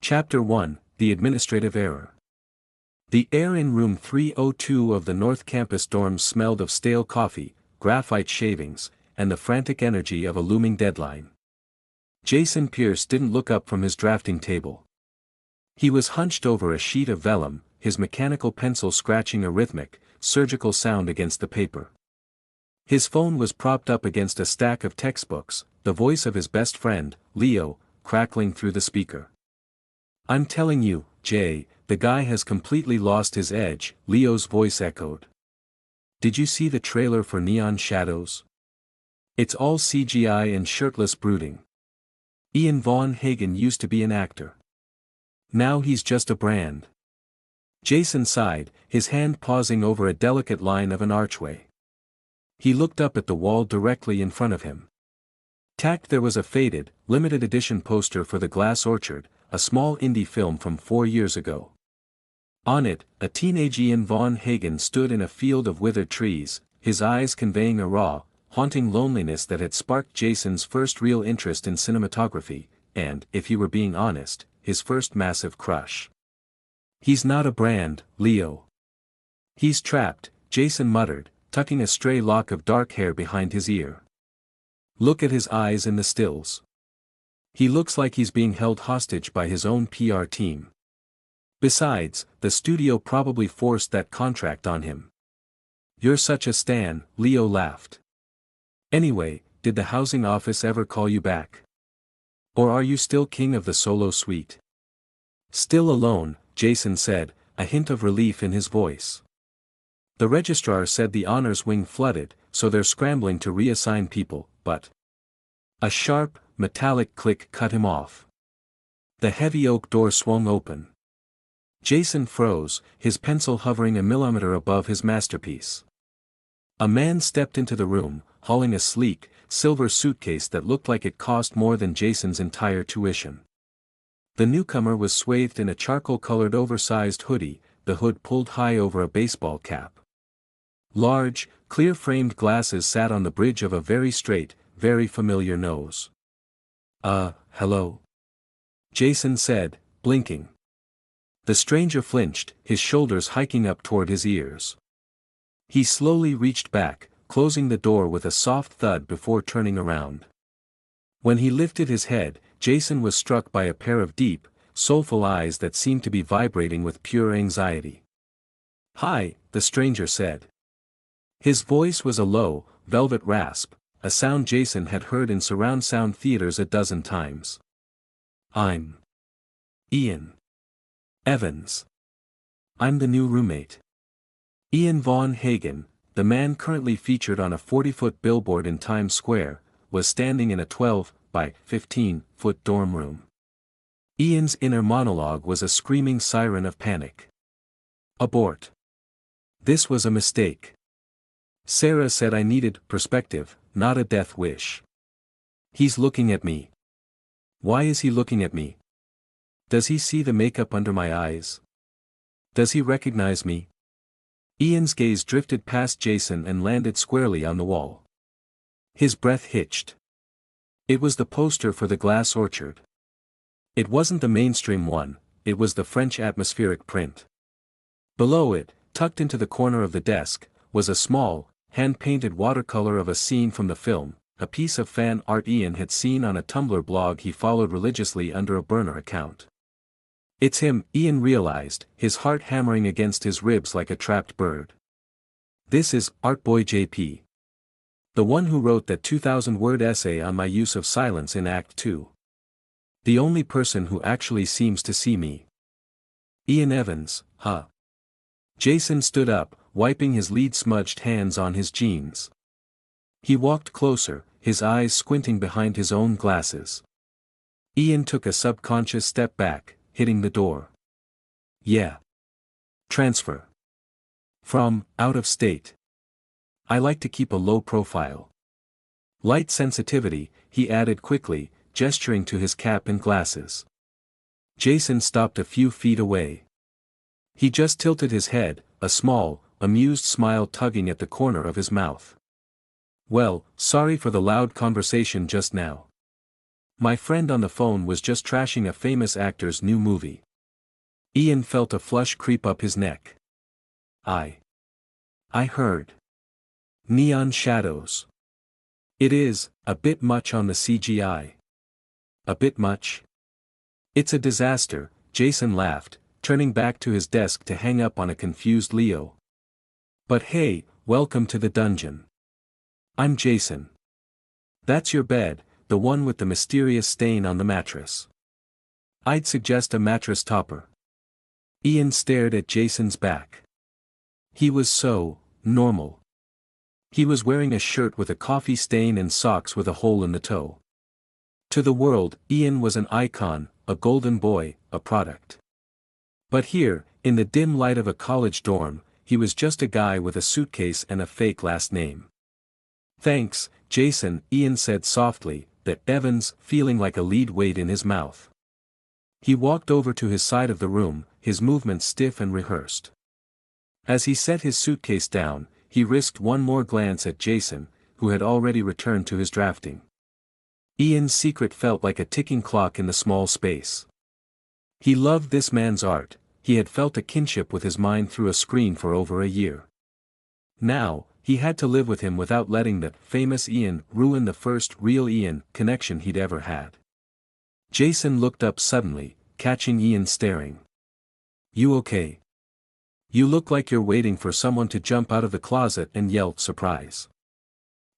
Chapter 1, The Administrative Error. The air in room 302 of the North Campus dorms smelled of stale coffee, graphite shavings, and the frantic energy of a looming deadline. Jason Pierce didn't look up from his drafting table. He was hunched over a sheet of vellum, his mechanical pencil scratching a rhythmic, surgical sound against the paper. His phone was propped up against a stack of textbooks, the voice of his best friend, Leo, crackling through the speaker. "I'm telling you, Jay, the guy has completely lost his edge," Leo's voice echoed. "Did you see the trailer for Neon Shadows? It's all CGI and shirtless brooding. Ian Von Hagen used to be an actor. Now he's just a brand." Jason sighed, his hand pausing over a delicate line of an archway. He looked up at the wall directly in front of him. Tacked there was a faded, limited edition poster for The Glass Orchard, a small indie film from 4 years ago. On it, a teenage Ian Von Hagen stood in a field of withered trees, his eyes conveying a raw, haunting loneliness that had sparked Jason's first real interest in cinematography, and, if he were being honest, his first massive crush. "He's not a brand, Leo. He's trapped," Jason muttered, tucking a stray lock of dark hair behind his ear. "Look at his eyes in the stills. He looks like he's being held hostage by his own PR team. Besides, the studio probably forced that contract on him." "You're such a stan," Leo laughed. "Anyway, did the housing office ever call you back? Or are you still king of the solo suite?" "Still alone," Jason said, a hint of relief in his voice. "The registrar said the honors wing flooded, so they're scrambling to reassign people, but..." A sharp, metallic click cut him off. The heavy oak door swung open. Jason froze, his pencil hovering a millimeter above his masterpiece. A man stepped into the room, hauling a sleek, silver suitcase that looked like it cost more than Jason's entire tuition. The newcomer was swathed in a charcoal-colored oversized hoodie, the hood pulled high over a baseball cap. Large, clear-framed glasses sat on the bridge of a very straight, very familiar nose. Hello?" Jason said, blinking. The stranger flinched, his shoulders hiking up toward his ears. He slowly reached back, closing the door with a soft thud before turning around. When he lifted his head, Jason was struck by a pair of deep, soulful eyes that seemed to be vibrating with pure anxiety. "Hi," the stranger said. His voice was a low, velvet rasp, a sound Jason had heard in surround sound theaters a dozen times. "I'm Ian Evans. I'm the new roommate." Ian Von Hagen, the man currently featured on a 40-foot billboard in Times Square, was standing in a 12 by 15-foot dorm room. Ian's inner monologue was a screaming siren of panic. "Abort. This was a mistake. Sarah said I needed perspective, not a death wish. He's looking at me. Why is he looking at me? Does he see the makeup under my eyes? Does he recognize me?" Ian's gaze drifted past Jason and landed squarely on the wall. His breath hitched. It was the poster for The Glass Orchard. It wasn't the mainstream one, it was the French atmospheric print. Below it, tucked into the corner of the desk, was a small, hand-painted watercolor of a scene from the film, a piece of fan art Ian had seen on a Tumblr blog he followed religiously under a burner account. "It's him," Ian realized, his heart hammering against his ribs like a trapped bird. "This is Artboy JP. The one who wrote that 2,000-word essay on my use of silence in Act 2. The only person who actually seems to see me. Ian Evans, huh?" Jason stood up, wiping his lead-smudged hands on his jeans. He walked closer, his eyes squinting behind his own glasses. Ian took a subconscious step back, hitting the door. "Yeah. Transfer. From, out of state. I like to keep a low profile." "Light sensitivity," he added quickly, gesturing to his cap and glasses. Jason stopped a few feet away. He just tilted his head, a small, amused smile tugging at the corner of his mouth. "Well, sorry for the loud conversation just now. My friend on the phone was just trashing a famous actor's new movie. Ian felt a flush creep up his neck. I heard. Neon shadows. It is, a bit much on the CGI. A bit much? It's a disaster, Jason laughed, turning back to his desk to hang up on a confused Leo. But hey, welcome to the dungeon. I'm Jason. That's your bed, the one with the mysterious stain on the mattress. I'd suggest a mattress topper. Ian stared at Jason's back. He was so normal. He was wearing a shirt with a coffee stain and socks with a hole in the toe. To the world, Ian was an icon, a golden boy, a product. But here, in the dim light of a college dorm, he was just a guy with a suitcase and a fake last name. Thanks, Jason, Ian said softly, that Evans, feeling like a lead weight in his mouth. He walked over to his side of the room, his movements stiff and rehearsed. As he set his suitcase down, he risked one more glance at Jason, who had already returned to his drafting. Ian's secret felt like a ticking clock in the small space. He loved this man's art, he had felt a kinship with his mind through a screen for over a year. Now, he had to live with him without letting the famous Ian ruin the first real Ian connection he'd ever had. Jason looked up suddenly, catching Ian staring. You okay? You look like you're waiting for someone to jump out of the closet and yell surprise.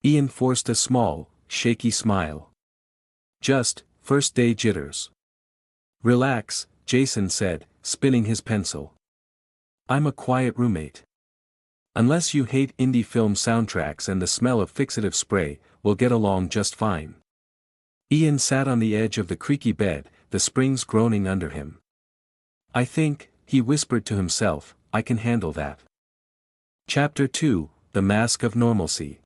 Ian forced a small, shaky smile. Just, first day jitters. Relax, Jason said, spinning his pencil. I'm a quiet roommate. Unless you hate indie film soundtracks and the smell of fixative spray, we'll get along just fine. Ian sat on the edge of the creaky bed, the springs groaning under him. I think, he whispered to himself, I can handle that. Chapter 2, The Mask of Normalcy.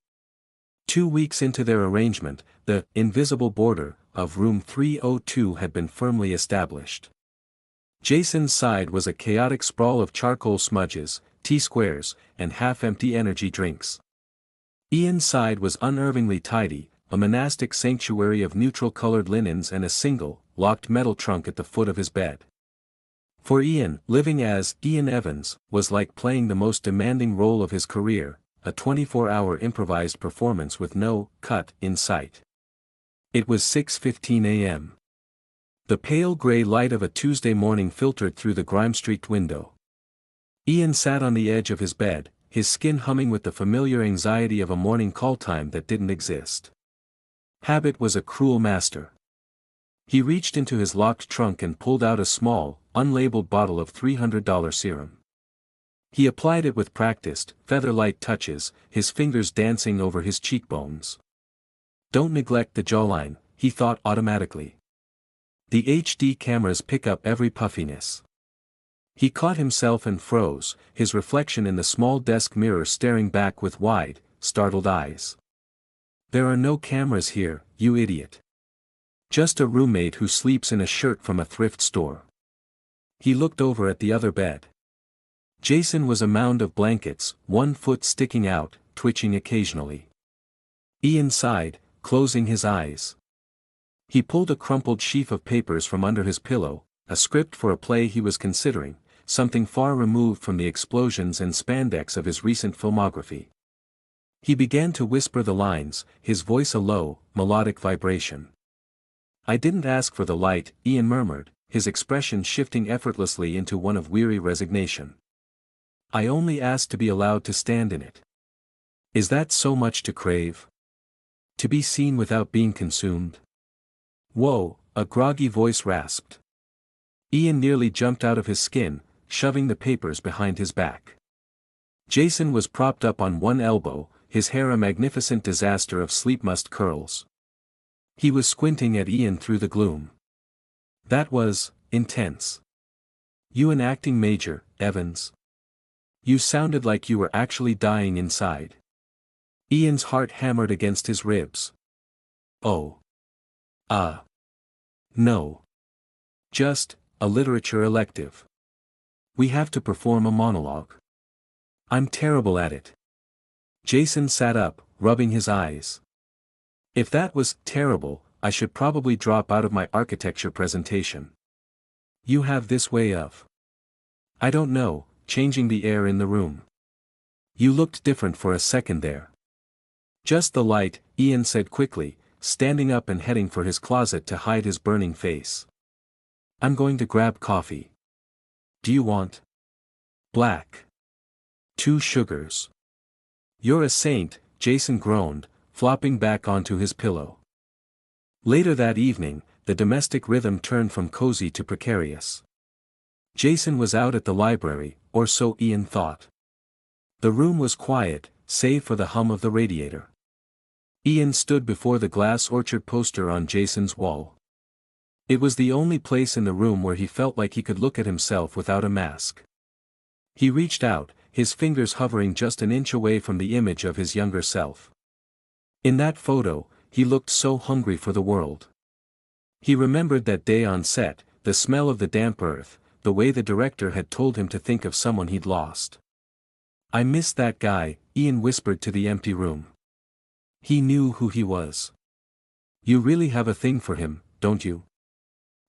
2 weeks into their arrangement, the invisible border of room 302 had been firmly established. Jason's side was a chaotic sprawl of charcoal smudges, T-squares, and half-empty energy drinks. Ian's side was unervingly tidy, a monastic sanctuary of neutral-colored linens and a single, locked metal trunk at the foot of his bed. For Ian, living as Ian Evans was like playing the most demanding role of his career, a 24-hour improvised performance with no cut in sight. It was 6:15 a.m. The pale gray light of a Tuesday morning filtered through the grime-streaked window. Ian sat on the edge of his bed, his skin humming with the familiar anxiety of a morning call time that didn't exist. Habit was a cruel master. He reached into his locked trunk and pulled out a small, unlabeled bottle of $300 serum. He applied it with practiced, feather-light touches, his fingers dancing over his cheekbones. Don't neglect the jawline, he thought automatically. The HD cameras pick up every puffiness. He caught himself and froze, his reflection in the small desk mirror staring back with wide, startled eyes. There are no cameras here, you idiot. Just a roommate who sleeps in a shirt from a thrift store. He looked over at the other bed. Jason was a mound of blankets, one foot sticking out, twitching occasionally. Ian sighed, closing his eyes. He pulled a crumpled sheaf of papers from under his pillow, a script for a play he was considering, something far removed from the explosions and spandex of his recent filmography. He began to whisper the lines, his voice a low, melodic vibration. I didn't ask for the light, Ian murmured, his expression shifting effortlessly into one of weary resignation. I only asked to be allowed to stand in it. Is that so much to crave? To be seen without being consumed? Whoa, a groggy voice rasped. Ian nearly jumped out of his skin, shoving the papers behind his back. Jason was propped up on one elbow, his hair a magnificent disaster of sleep-mussed curls. He was squinting at Ian through the gloom. That was intense. You an acting major, Evans? You sounded like you were actually dying inside. Ian's heart hammered against his ribs. Oh. No. Just, a literature elective. We have to perform a monologue. I'm terrible at it. Jason sat up, rubbing his eyes. If that was terrible, I should probably drop out of my architecture presentation. You have this way of, I don't know, changing the air in the room. You looked different for a second there. Just the light, Ian said quickly, standing up and heading for his closet to hide his burning face. I'm going to grab coffee. Do you want? Black. 2 sugars. You're a saint, Jason groaned, flopping back onto his pillow. Later that evening, the domestic rhythm turned from cozy to precarious. Jason was out at the library, or so Ian thought. The room was quiet, save for the hum of the radiator. Ian stood before the glass orchard poster on Jason's wall. It was the only place in the room where he felt like he could look at himself without a mask. He reached out, his fingers hovering just an inch away from the image of his younger self. In that photo, he looked so hungry for the world. He remembered that day on set, the smell of the damp earth, the way the director had told him to think of someone he'd lost. I miss that guy, Ian whispered to the empty room. He knew who he was. You really have a thing for him, don't you?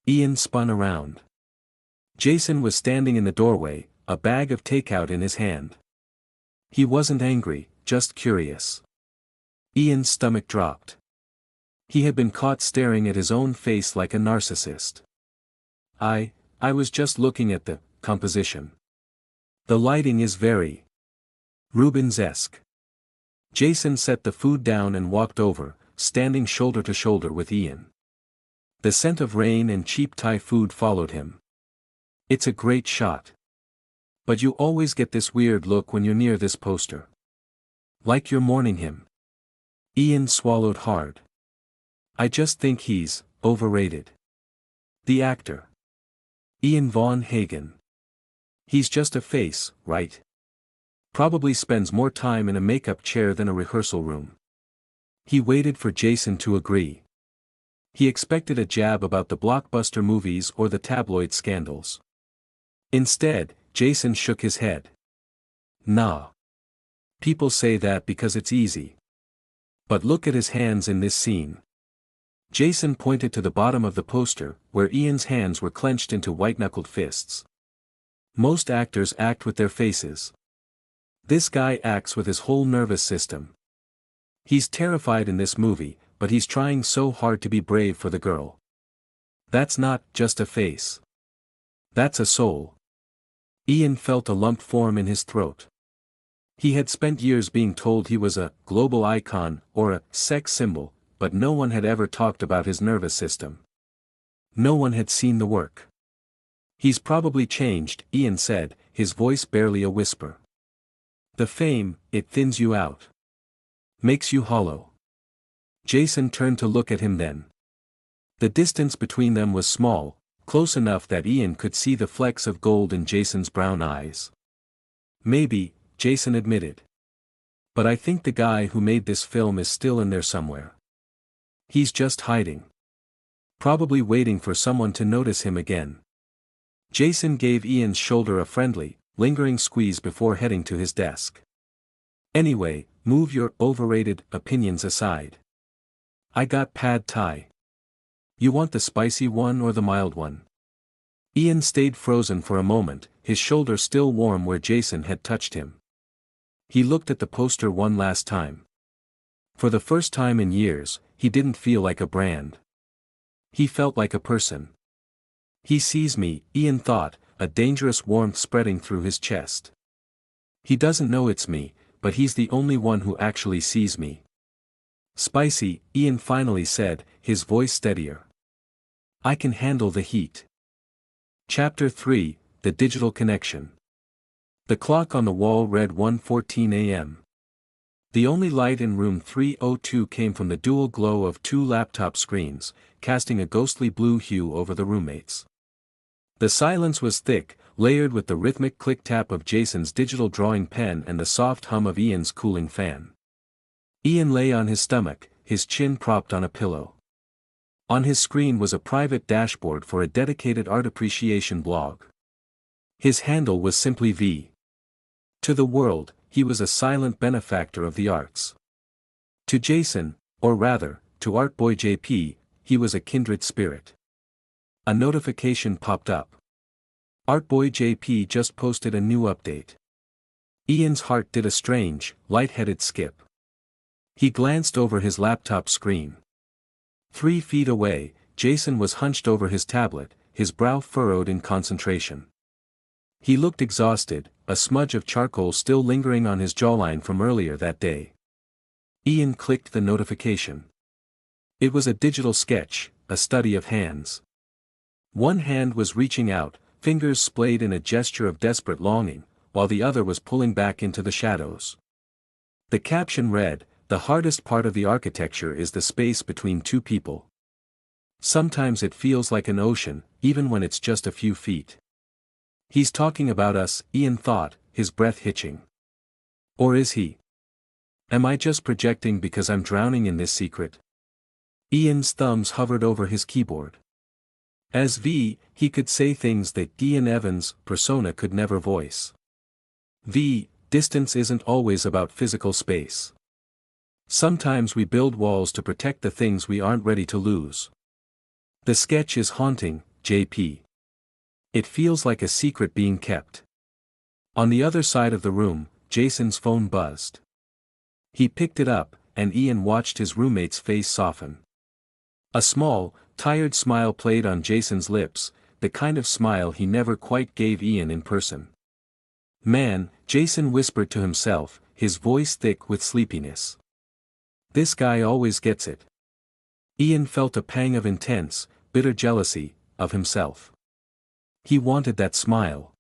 Ian spun around. Jason was standing in the doorway, a bag of takeout in his hand. He wasn't angry, just curious. Ian's stomach dropped. He had been caught staring at his own face like a narcissist. I was just looking at the composition. The lighting is very Rubens-esque. Jason set the food down and walked over, standing shoulder to shoulder with Ian. The scent of rain and cheap Thai food followed him. It's a great shot. But you always get this weird look when you're near this poster. Like you're mourning him. Ian swallowed hard. I just think he's overrated. The actor. Ian von Hagen. He's just a face, right? Probably spends more time in a makeup chair than a rehearsal room. He waited for Jason to agree. He expected a jab about the blockbuster movies or the tabloid scandals. Instead, Jason shook his head. Nah. People say that because it's easy. But look at his hands in this scene. Jason pointed to the bottom of the poster, where Ian's hands were clenched into white-knuckled fists. Most actors act with their faces. This guy acts with his whole nervous system. He's terrified in this movie, but he's trying so hard to be brave for the girl. That's not just a face. That's a soul. Ian felt a lump form in his throat. He had spent years being told he was a global icon or a sex symbol, but no one had ever talked about his nervous system. No one had seen the work. He's probably changed, Ian said, his voice barely a whisper. The fame, it thins you out. Makes you hollow. Jason turned to look at him then. The distance between them was small, close enough that Ian could see the flecks of gold in Jason's brown eyes. Maybe, Jason admitted. But I think the guy who made this film is still in there somewhere. He's just hiding. Probably waiting for someone to notice him again. Jason gave Ian's shoulder a friendly, lingering squeeze before heading to his desk. Anyway, move your overrated opinions aside. I got pad thai. You want the spicy one or the mild one? Ian stayed frozen for a moment, his shoulder still warm where Jason had touched him. He looked at the poster one last time. For the first time in years, he didn't feel like a brand. He felt like a person. He sees me, Ian thought, a dangerous warmth spreading through his chest. He doesn't know it's me, but he's the only one who actually sees me. Spicy, Ian finally said, his voice steadier. I can handle the heat. Chapter 3, The Digital Connection. The clock on the wall read 1:14 a.m. The only light in room 302 came from the dual glow of 2 laptop screens, casting a ghostly blue hue over the roommates. The silence was thick, layered with the rhythmic click-tap of Jason's digital drawing pen and the soft hum of Ian's cooling fan. Ian lay on his stomach, his chin propped on a pillow. On his screen was a private dashboard for a dedicated art appreciation blog. His handle was simply V. To the world, he was a silent benefactor of the arts. To Jason, or rather, to Artboy JP, he was a kindred spirit. A notification popped up. Artboy JP just posted a new update. Ian's heart did a strange, light-headed skip. He glanced over his laptop screen. 3 feet away, Jason was hunched over his tablet, his brow furrowed in concentration. He looked exhausted, a smudge of charcoal still lingering on his jawline from earlier that day. Ian clicked the notification. It was a digital sketch, a study of hands. One hand was reaching out, fingers splayed in a gesture of desperate longing, while the other was pulling back into the shadows. The caption read, "The hardest part of the architecture is the space between two people. Sometimes it feels like an ocean, even when it's just a few feet." He's talking about us, Ian thought, his breath hitching. Or is he? Am I just projecting because I'm drowning in this secret? Ian's thumbs hovered over his keyboard. As V, he could say things that Ian Evans' persona could never voice. V, distance isn't always about physical space. Sometimes we build walls to protect the things we aren't ready to lose. The sketch is haunting, JP. It feels like a secret being kept. On the other side of the room, Jason's phone buzzed. He picked it up, and Ian watched his roommate's face soften. A small, tired smile played on Jason's lips, the kind of smile he never quite gave Ian in person. "Man," Jason whispered to himself, his voice thick with sleepiness. "This guy always gets it." Ian felt a pang of intense, bitter jealousy, of himself. He wanted that smile.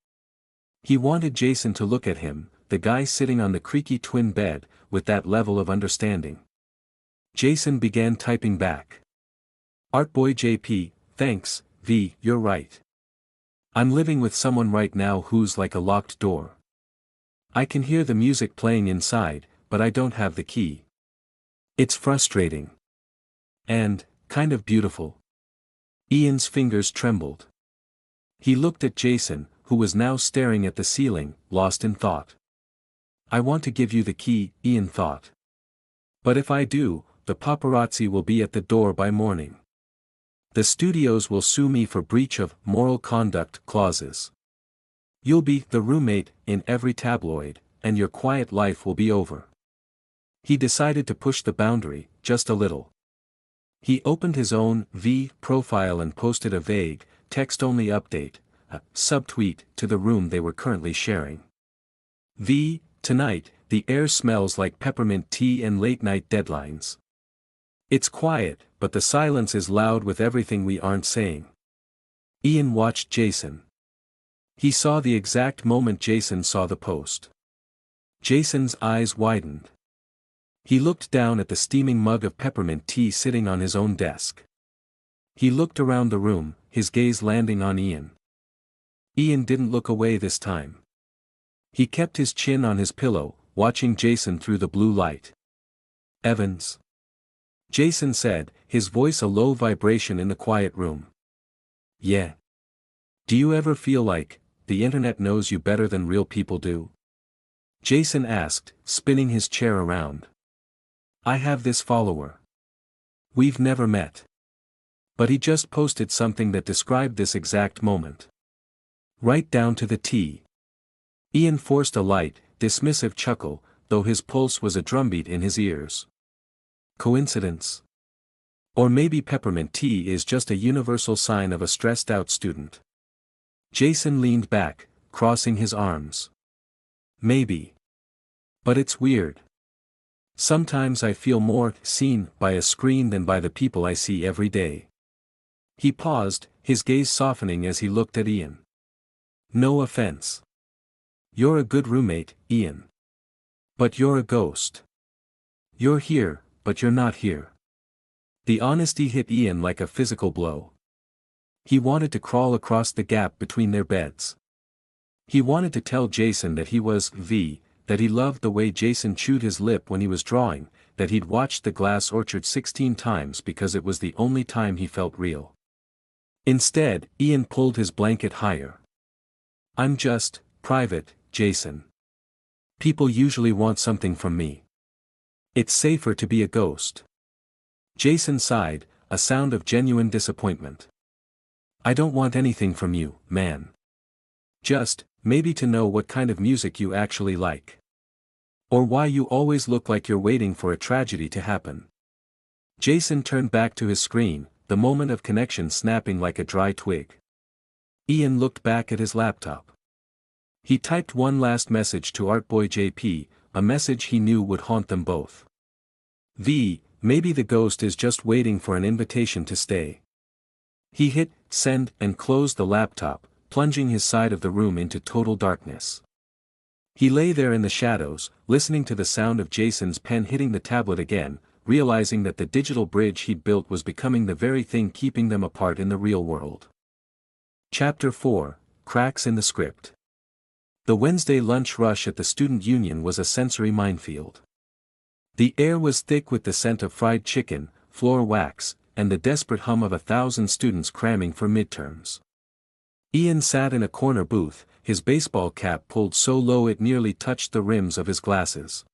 He wanted Jason to look at him, the guy sitting on the creaky twin bed, with that level of understanding. Jason began typing back. "Artboy JP, thanks, V, you're right. I'm living with someone right now who's like a locked door. I can hear the music playing inside, but I don't have the key. It's frustrating. And, kind of beautiful." Ian's fingers trembled. He looked at Jason, who was now staring at the ceiling, lost in thought. "I want to give you the key," Ian thought. "But if I do, the paparazzi will be at the door by morning. The studios will sue me for breach of moral conduct clauses. You'll be the roommate in every tabloid, and your quiet life will be over." He decided to push the boundary, just a little. He opened his own V profile and posted a vague, text-only update, a subtweet, to the room they were currently sharing. V, tonight, the air smells like peppermint tea and late-night deadlines. It's quiet, but the silence is loud with everything we aren't saying. Ian watched Jason. He saw the exact moment Jason saw the post. Jason's eyes widened. He looked down at the steaming mug of peppermint tea sitting on his own desk. He looked around the room, his gaze landing on Ian. Ian didn't look away this time. He kept his chin on his pillow, watching Jason through the blue light. "Evans?" Jason said, his voice a low vibration in the quiet room. "Yeah. Do you ever feel like the internet knows you better than real people do?" Jason asked, spinning his chair around. "I have this follower. We've never met. But he just posted something that described this exact moment. Right down to the T." Ian forced a light, dismissive chuckle, though his pulse was a drumbeat in his ears. Coincidence? Or maybe peppermint tea is just a universal sign of a stressed-out student. Jason leaned back, crossing his arms. "Maybe. But it's weird. Sometimes I feel more seen by a screen than by the people I see every day." He paused, his gaze softening as he looked at Ian. "No offense. You're a good roommate, Ian. But you're a ghost. You're here, but you're not here." The honesty hit Ian like a physical blow. He wanted to crawl across the gap between their beds. He wanted to tell Jason that he was V, that he loved the way Jason chewed his lip when he was drawing, that he'd watched The Glass Orchard 16 times because it was the only time he felt real. Instead, Ian pulled his blanket higher. "I'm just private, Jason. People usually want something from me. It's safer to be a ghost." Jason sighed, a sound of genuine disappointment. "I don't want anything from you, man. Just, maybe to know what kind of music you actually like. Or why you always look like you're waiting for a tragedy to happen." Jason turned back to his screen, the moment of connection snapping like a dry twig. Ian looked back at his laptop. He typed one last message to Artboy JP, a message he knew would haunt them both. Maybe the ghost is just waiting for an invitation to stay. He hit send and closed the laptop, plunging his side of the room into total darkness. He lay there in the shadows, listening to the sound of Jason's pen hitting the tablet again, realizing that the digital bridge he'd built was becoming the very thing keeping them apart in the real world. Chapter 4, Cracks in the Script. The Wednesday lunch rush at the student union was a sensory minefield. The air was thick with the scent of fried chicken, floor wax, and the desperate hum of 1,000 students cramming for midterms. Ian sat in a corner booth, his baseball cap pulled so low it nearly touched the rims of his glasses.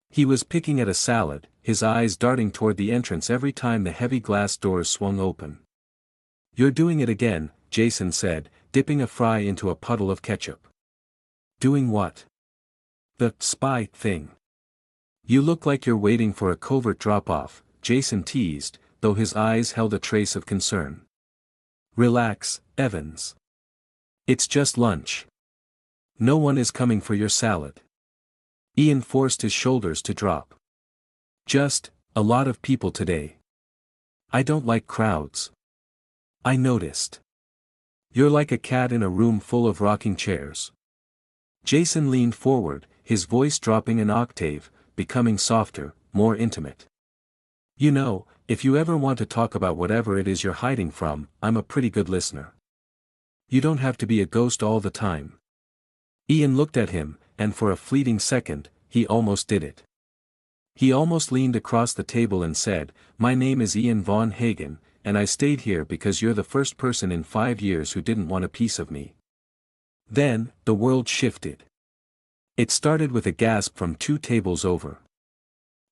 He was picking at a salad, his eyes darting toward the entrance every time the heavy glass doors swung open. "You're doing it again," Jason said, dipping a fry into a puddle of ketchup. "Doing what?" "The spy thing. You look like you're waiting for a covert drop-off," Jason teased, though his eyes held a trace of concern. "Relax, Evans. It's just lunch. No one is coming for your salad." Ian forced his shoulders to drop. "Just, a lot of people today. I don't like crowds. I noticed. You're like a cat in a room full of rocking chairs." Jason leaned forward, his voice dropping an octave, becoming softer, more intimate. "You know, if you ever want to talk about whatever it is you're hiding from, I'm a pretty good listener. You don't have to be a ghost all the time." Ian looked at him, and for a fleeting second, he almost did it. He almost leaned across the table and said, "My name is Ian von Hagen, and I stayed here because you're the first person in 5 years who didn't want a piece of me." Then, the world shifted. It started with a gasp from 2 tables over.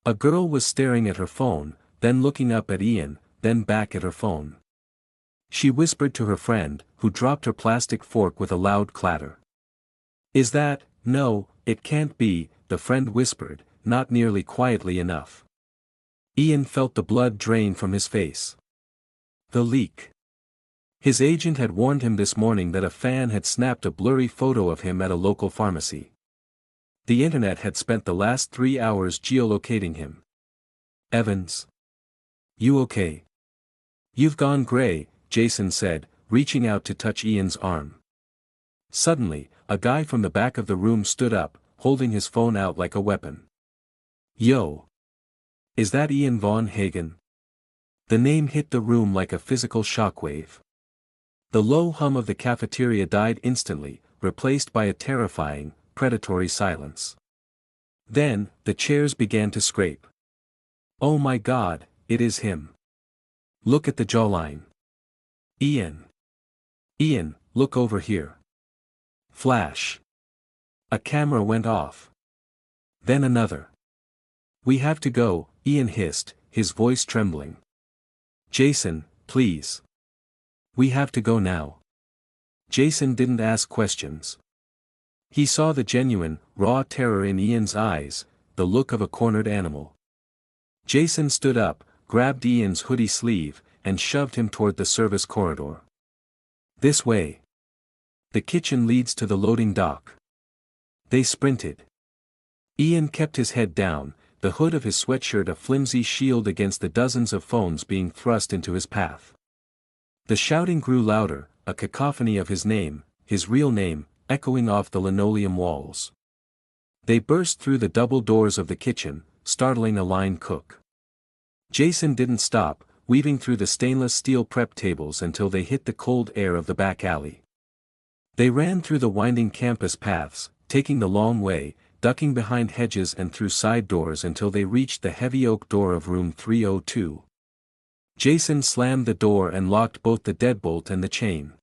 A girl was staring at her phone, then looking up at Ian, then back at her phone. She whispered to her friend, who dropped her plastic fork with a loud clatter. "Is that, no, it can't be," the friend whispered, not nearly quietly enough. Ian felt the blood drain from his face. The leak. His agent had warned him this morning that a fan had snapped a blurry photo of him at a local pharmacy. The internet had spent the last 3 hours geolocating him. "Evans? You okay?" "You've gone gray," Jason said, reaching out to touch Ian's arm. Suddenly, a guy from the back of the room stood up, holding his phone out like a weapon. "Yo! Is that Ian von Hagen?" The name hit the room like a physical shockwave. The low hum of the cafeteria died instantly, replaced by a terrifying, predatory silence. Then, the chairs began to scrape. "Oh my God, it is him. Look at the jawline. Ian. Ian, look over here." Flash. A camera went off. Then another. "We have to go," Ian hissed, his voice trembling. "Jason, please. We have to go now." Jason didn't ask questions. He saw the genuine, raw terror in Ian's eyes, the look of a cornered animal. Jason stood up, grabbed Ian's hoodie sleeve, and shoved him toward the service corridor. "This way. The kitchen leads to the loading dock." They sprinted. Ian kept his head down, the hood of his sweatshirt a flimsy shield against the dozens of phones being thrust into his path. The shouting grew louder, a cacophony of his name, his real name, echoing off the linoleum walls. They burst through the double doors of the kitchen, startling a line cook. Jason didn't stop, weaving through the stainless steel prep tables until they hit the cold air of the back alley. They ran through the winding campus paths, taking the long way, ducking behind hedges and through side doors until they reached the heavy oak door of room 302. Jason slammed the door and locked both the deadbolt and the chain.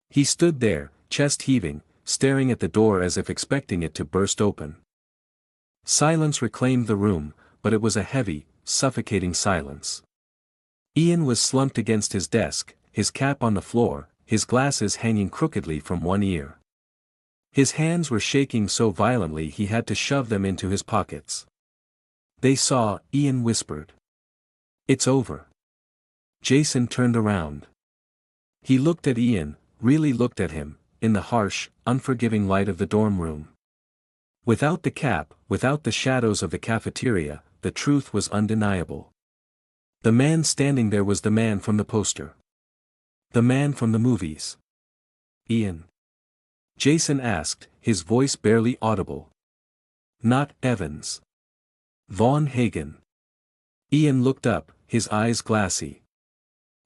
He stood there, chest heaving, staring at the door as if expecting it to burst open. Silence reclaimed the room, but it was a heavy, suffocating silence. Ian was slumped against his desk, his cap on the floor, his glasses hanging crookedly from one ear. His hands were shaking so violently he had to shove them into his pockets. "They saw," Ian whispered. "It's over." Jason turned around. He looked at Ian, really looked at him, in the harsh, unforgiving light of the dorm room. Without the cap, without the shadows of the cafeteria, the truth was undeniable. The man standing there was the man from the poster. The man from the movies. "Ian?" Jason asked, his voice barely audible. "Not Evans. Von Hagen." Ian looked up, his eyes glassy.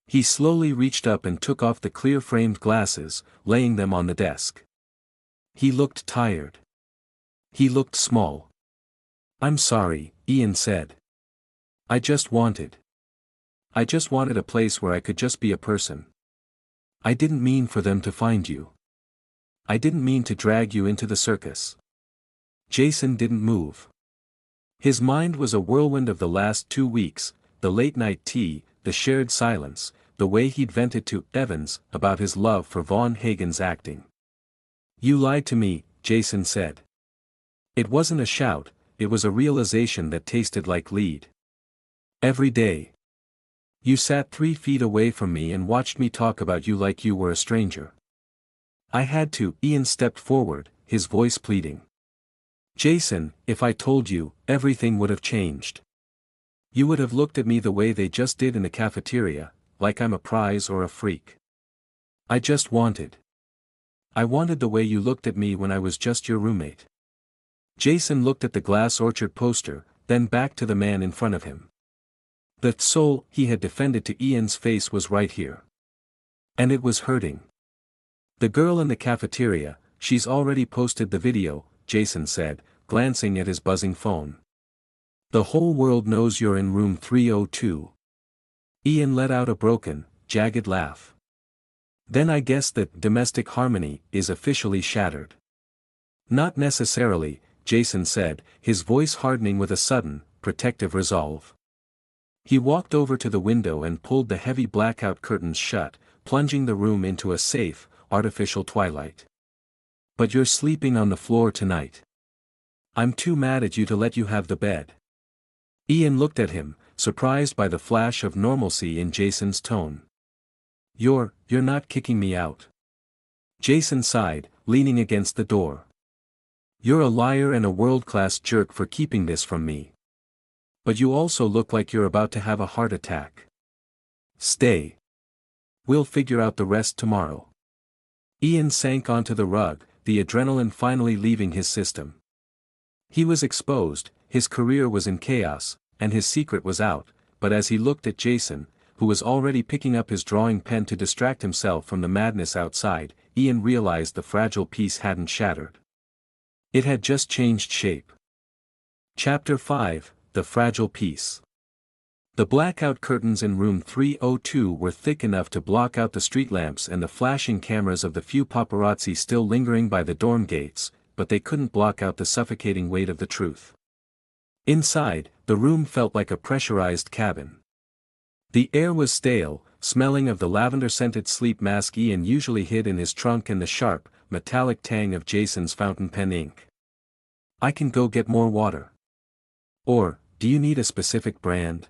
He slowly reached up and took off the clear-framed glasses, laying them on the desk. He looked tired. He looked small. "I'm sorry," Ian said. I just wanted a place where I could just be a person. I didn't mean for them to find you. I didn't mean to drag you into the circus." Jason didn't move. His mind was a whirlwind of the last 2 weeks, the late-night tea, the shared silence, the way he'd vented to Evans about his love for Von Hagen's acting. "You lied to me," Jason said. It wasn't a shout, it was a realization that tasted like lead. "Every day. You sat 3 feet away from me and watched me talk about you like you were a stranger. I had to." Ian stepped forward, his voice pleading. "Jason, if I told you, everything would have changed. You would have looked at me the way they just did in the cafeteria, like I'm a prize or a freak. I wanted the way you looked at me when I was just your roommate." Jason looked at the Glass Orchard poster, then back to the man in front of him. The soul he had defended to Ian's face was right here. And it was hurting. "The girl in the cafeteria, she's already posted the video," Jason said, glancing at his buzzing phone. "The whole world knows you're in room 302. Ian let out a broken, jagged laugh. "Then I guess that domestic harmony is officially shattered." "Not necessarily," Jason said, his voice hardening with a sudden, protective resolve. He walked over to the window and pulled the heavy blackout curtains shut, plunging the room into a safe, artificial twilight. "But you're sleeping on the floor tonight. I'm too mad at you to let you have the bed." Ian looked at him, surprised by the flash of normalcy in Jason's tone. You're not kicking me out." Jason sighed, leaning against the door. "You're a liar and a world-class jerk for keeping this from me. But you also look like you're about to have a heart attack. Stay. We'll figure out the rest tomorrow." Ian sank onto the rug, the adrenaline finally leaving his system. He was exposed, his career was in chaos, and his secret was out, but as he looked at Jason, who was already picking up his drawing pen to distract himself from the madness outside, Ian realized the fragile piece hadn't shattered. It had just changed shape. Chapter 5, The Fragile Piece. The blackout curtains in room 302 were thick enough to block out the street lamps and the flashing cameras of the few paparazzi still lingering by the dorm gates, but they couldn't block out the suffocating weight of the truth. Inside, the room felt like a pressurized cabin. The air was stale, smelling of the lavender-scented sleep mask Ian usually hid in his trunk and the sharp, metallic tang of Jason's fountain pen ink. "I can go get more water. Or, do you need a specific brand?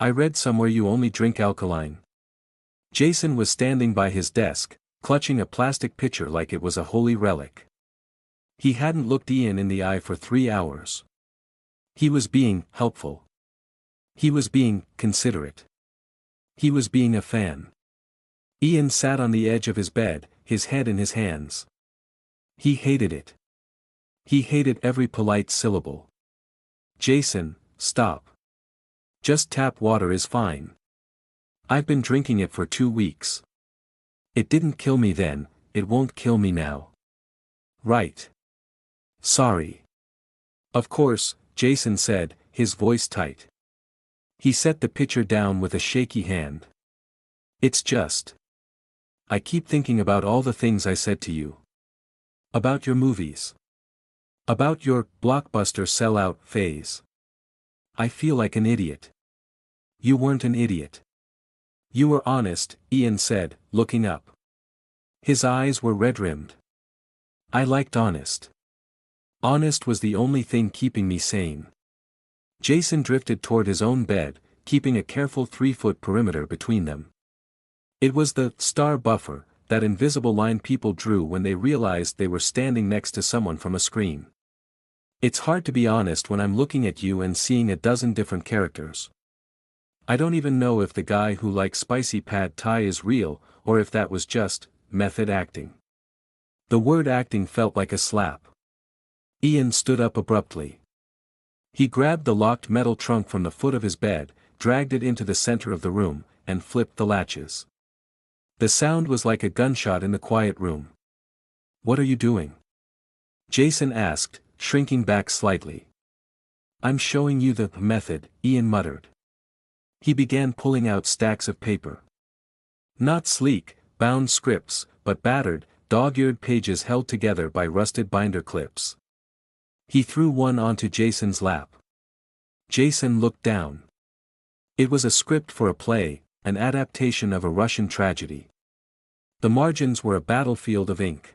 I read somewhere you only drink alkaline." Jason was standing by his desk, clutching a plastic pitcher like it was a holy relic. He hadn't looked Ian in the eye for 3 hours. He was being helpful. He was being considerate. He was being a fan. Ian sat on the edge of his bed, his head in his hands. He hated it. He hated every polite syllable. "Jason, stop. Just tap water is fine. I've been drinking it for 2 weeks. It didn't kill me then, it won't kill me now. Right. Sorry." "Of course," Jason said, his voice tight. He set the pitcher down with a shaky hand. "It's just. I keep thinking about all the things I said to you. About your movies. About your blockbuster sellout phase. I feel like an idiot." "You weren't an idiot." You were honest, Ian said, looking up. His eyes were red-rimmed. I liked honest. Honest was the only thing keeping me sane. Jason drifted toward his own bed, keeping a careful 3-foot perimeter between them. It was the star buffer, that invisible line people drew when they realized they were standing next to someone from a screen. It's hard to be honest when I'm looking at you and seeing a dozen different characters. I don't even know if the guy who likes spicy pad thai is real, or if that was just method acting. The word acting felt like a slap. Ian stood up abruptly. He grabbed the locked metal trunk from the foot of his bed, dragged it into the center of the room, and flipped the latches. The sound was like a gunshot in the quiet room. What are you doing? Jason asked, shrinking back slightly. I'm showing you the method, Ian muttered. He began pulling out stacks of paper. Not sleek, bound scripts, but battered, dog-eared pages held together by rusted binder clips. He threw one onto Jason's lap. Jason looked down. It was a script for a play, an adaptation of a Russian tragedy. The margins were a battlefield of ink.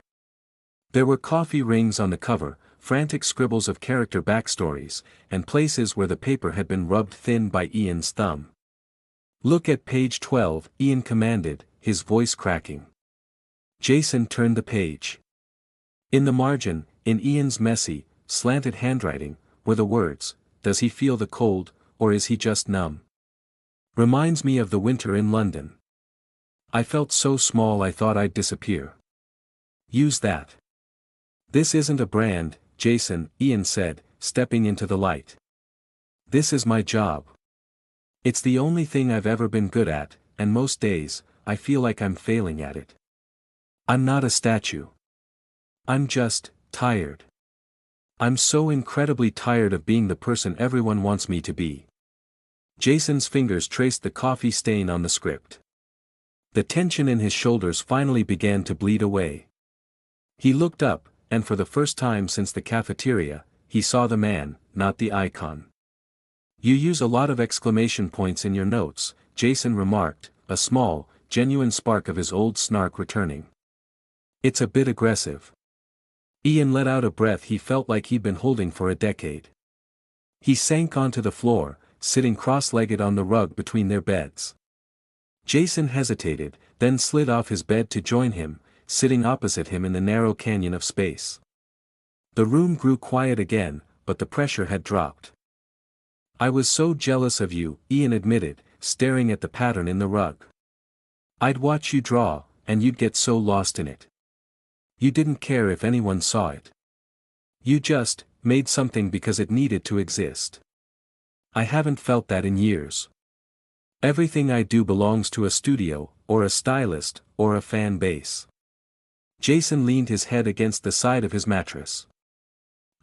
There were coffee rings on the cover, frantic scribbles of character backstories, and places where the paper had been rubbed thin by Ian's thumb. Look at page 12, Ian commanded, his voice cracking. Jason turned the page. In the margin, in Ian's messy, slanted handwriting, were the words, "Does he feel the cold, or is he just numb? Reminds me of the winter in London. I felt so small I thought I'd disappear. Use that." This isn't a brand, Jason, Ian said, stepping into the light. This is my job. It's the only thing I've ever been good at, and most days, I feel like I'm failing at it. I'm not a statue. I'm just tired. I'm so incredibly tired of being the person everyone wants me to be. Jason's fingers traced the coffee stain on the script. The tension in his shoulders finally began to bleed away. He looked up, and for the first time since the cafeteria, he saw the man, not the icon. You use a lot of exclamation points in your notes, Jason remarked, a small, genuine spark of his old snark returning. It's a bit aggressive. Ian let out a breath he felt like he'd been holding for a decade. He sank onto the floor, sitting cross-legged on the rug between their beds. Jason hesitated, then slid off his bed to join him, sitting opposite him in the narrow canyon of space. The room grew quiet again, but the pressure had dropped. I was so jealous of you, Ian admitted, staring at the pattern in the rug. I'd watch you draw, and you'd get so lost in it. You didn't care if anyone saw it. You just made something because it needed to exist. I haven't felt that in years. Everything I do belongs to a studio, or a stylist, or a fan base. Jason leaned his head against the side of his mattress.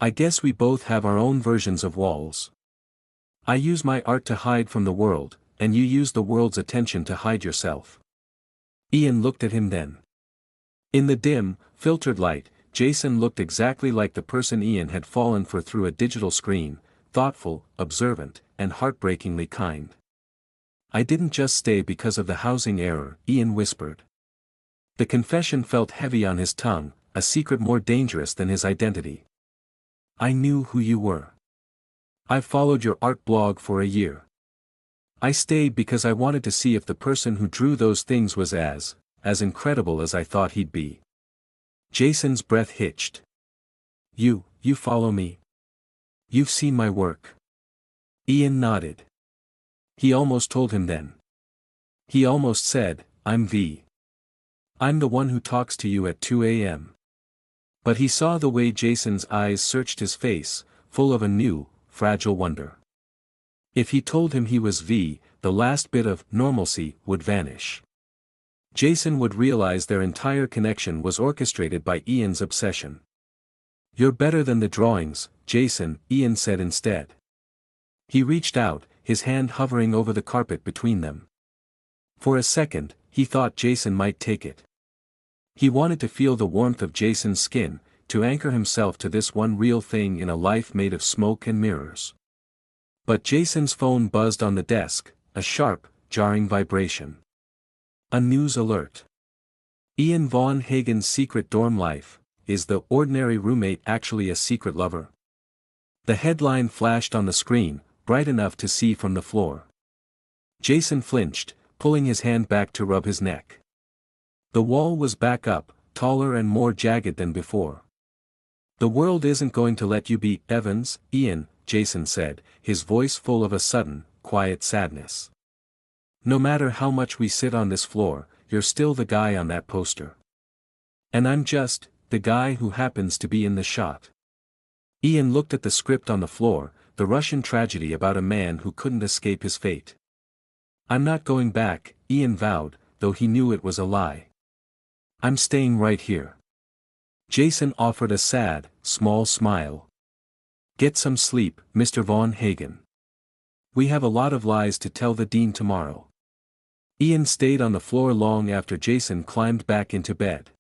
I guess we both have our own versions of walls. I use my art to hide from the world, and you use the world's attention to hide yourself. Ian looked at him then. In the dim, filtered light, Jason looked exactly like the person Ian had fallen for through a digital screen, thoughtful, observant, and heartbreakingly kind. I didn't just stay because of the housing error, Ian whispered. The confession felt heavy on his tongue, a secret more dangerous than his identity. I knew who you were. I followed your art blog for a year. I stayed because I wanted to see if the person who drew those things was as incredible as I thought he'd be. Jason's breath hitched. You follow me? You've seen my work? Ian nodded. He almost told him then. He almost said, I'm the one who talks to you at 2 a.m. But he saw the way Jason's eyes searched his face, full of a new, fragile wonder. If he told him he was the last bit of normalcy would vanish. Jason would realize their entire connection was orchestrated by Ian's obsession. You're better than the drawings, Jason, Ian said instead. He reached out, his hand hovering over the carpet between them. For a second, he thought Jason might take it. He wanted to feel the warmth of Jason's skin, to anchor himself to this one real thing in a life made of smoke and mirrors. But Jason's phone buzzed on the desk, a sharp, jarring vibration. A news alert. Ian Von Hagen's secret dorm life. Is the ordinary roommate actually a secret lover? The headline flashed on the screen, bright enough to see from the floor. Jason flinched, pulling his hand back to rub his neck. The wall was back up, taller and more jagged than before. "The world isn't going to let you be Evans, Ian," Jason said, his voice full of a sudden, quiet sadness. "No matter how much we sit on this floor, you're still the guy on that poster. And I'm just the guy who happens to be in the shot." Ian looked at the script on the floor, the Russian tragedy about a man who couldn't escape his fate. "I'm not going back," Ian vowed, though he knew it was a lie. "I'm staying right here." Jason offered a sad, small smile. "Get some sleep, Mr. Von Hagen. We have a lot of lies to tell the dean tomorrow." Ian stayed on the floor long after Jason climbed back into bed.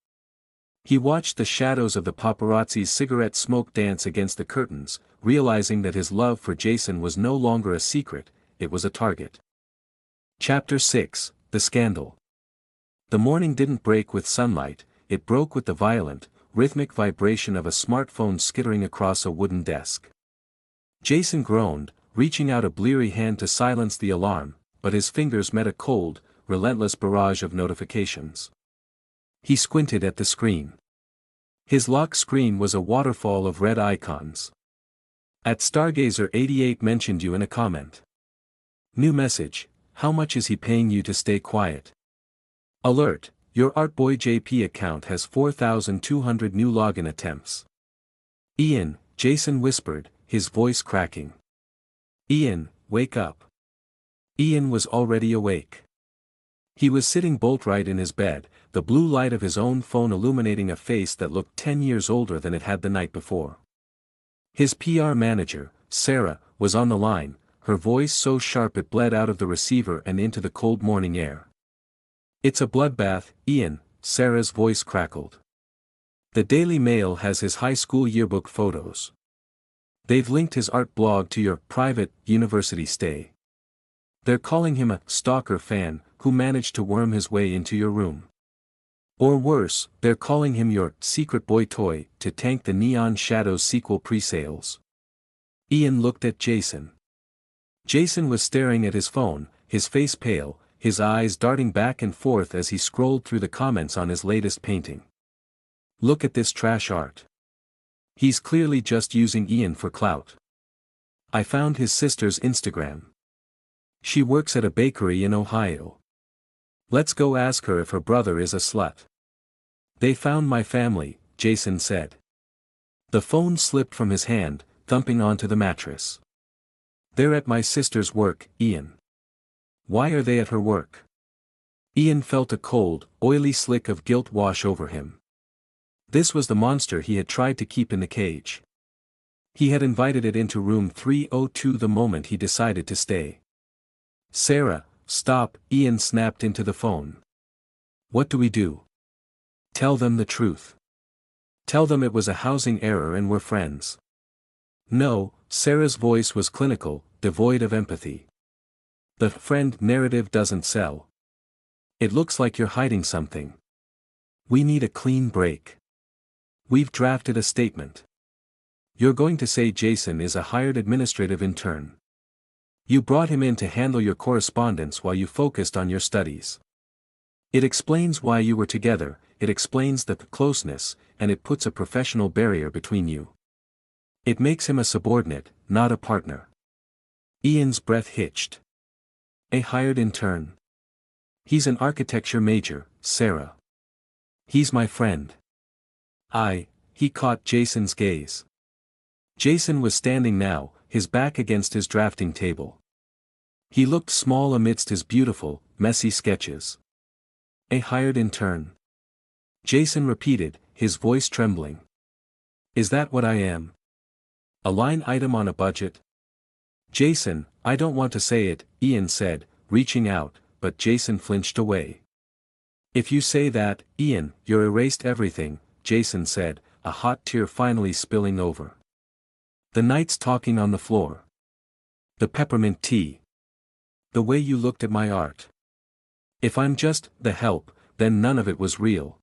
He watched the shadows of the paparazzi's cigarette smoke dance against the curtains, realizing that his love for Jason was no longer a secret, it was a target. Chapter 6, The Scandal. The morning didn't break with sunlight, it broke with the violent, rhythmic vibration of a smartphone skittering across a wooden desk. Jason groaned, reaching out a bleary hand to silence the alarm, but his fingers met a cold, relentless barrage of notifications. He squinted at the screen. His lock screen was a waterfall of red icons. "At Stargazer 88 mentioned you in a comment. New message, how much is he paying you to stay quiet? Alert, your Artboy JP account has 4,200 new login attempts." "Ian," Jason whispered, his voice cracking. "Ian, wake up." Ian was already awake. He was sitting bolt upright in his bed, the blue light of his own phone illuminating a face that looked 10 years older than it had the night before. His PR manager, Sarah, was on the line, her voice so sharp it bled out of the receiver and into the cold morning air. "It's a bloodbath, Ian," Sarah's voice crackled. "The Daily Mail has his high school yearbook photos. They've linked his art blog to your private university stay. They're calling him a stalker fan who managed to worm his way into your room. Or worse, they're calling him your secret boy toy to tank the Neon Shadows sequel pre-sales." Ian looked at Jason. Jason was staring at his phone, his face pale, his eyes darting back and forth as he scrolled through the comments on his latest painting. "Look at this trash art. He's clearly just using Ian for clout. I found his sister's Instagram. She works at a bakery in Ohio. Let's go ask her if her brother is a slut." "They found my family," Jason said. The phone slipped from his hand, thumping onto the mattress. "They're at my sister's work, Ian." "Why are they at her work?" Ian felt a cold, oily slick of guilt wash over him. This was the monster he had tried to keep in the cage. He had invited it into room 302 the moment he decided to stay. "Sarah, stop," Ian snapped into the phone. "What do we do?" "Tell them the truth. Tell them it was a housing error and we're friends." "No," Sarah's voice was clinical, devoid of empathy. "The friend narrative doesn't sell. It looks like you're hiding something. We need a clean break. We've drafted a statement. You're going to say Jason is a hired administrative intern. You brought him in to handle your correspondence while you focused on your studies. It explains why you were together, it explains the closeness, and it puts a professional barrier between you. It makes him a subordinate, not a partner." Ian's breath hitched. "A hired intern? He's an architecture major, Sarah. He's my friend." He caught Jason's gaze. Jason was standing now, his back against his drafting table. He looked small amidst his beautiful, messy sketches. "A hired intern?" Jason repeated, his voice trembling. "Is that what I am? A line item on a budget?" "Jason, I don't want to say it," Ian said, reaching out, but Jason flinched away. "If you say that, Ian, you're erased everything," Jason said, a hot tear finally spilling over. "The nights talking on the floor. The peppermint tea. The way you looked at my art. If I'm just the help, then none of it was real.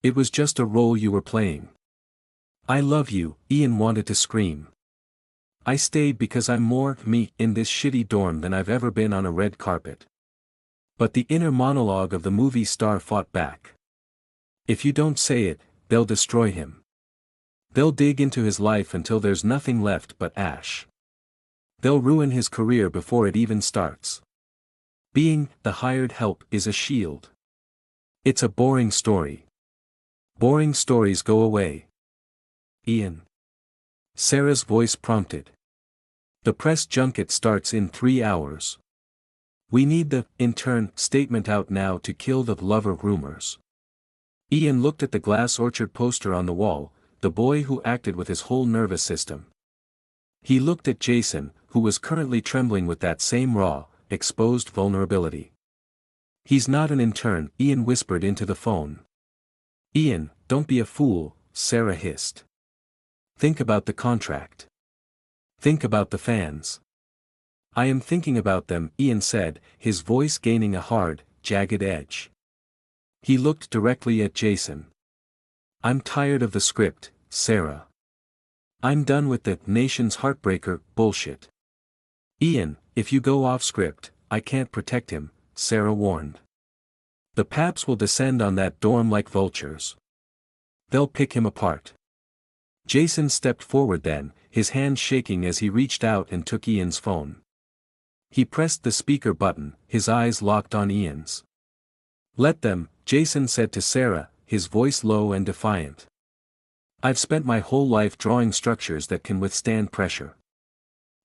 It was just a role you were playing. I love you, Ian wanted to scream. I stayed because I'm more me in this shitty dorm than I've ever been on a red carpet. But the inner monologue of the movie star fought back. If you don't say it, they'll destroy him. They'll dig into his life until there's nothing left but ash. They'll ruin his career before it even starts. Being the hired help is a shield. It's a boring story. Boring stories go away. Ian. Sarah's voice prompted. The press junket starts in 3 hours. We need the intern statement out now to kill the lover rumors. Ian looked at the glass orchard poster on the wall, the boy who acted with his whole nervous system. He looked at Jason, who was currently trembling with that same raw, exposed vulnerability. He's not an intern, Ian whispered into the phone. Ian, don't be a fool, Sarah hissed. Think about the contract. Think about the fans. I am thinking about them, Ian said, his voice gaining a hard, jagged edge. He looked directly at Jason. I'm tired of the script, Sarah. I'm done with the nation's heartbreaker bullshit. Ian, if you go off script, I can't protect him, Sarah warned. The paps will descend on that dorm like vultures. They'll pick him apart. Jason stepped forward then, his hand shaking as he reached out and took Ian's phone. He pressed the speaker button, his eyes locked on Ian's. Let them, Jason said to Sarah, his voice low and defiant. I've spent my whole life drawing structures that can withstand pressure.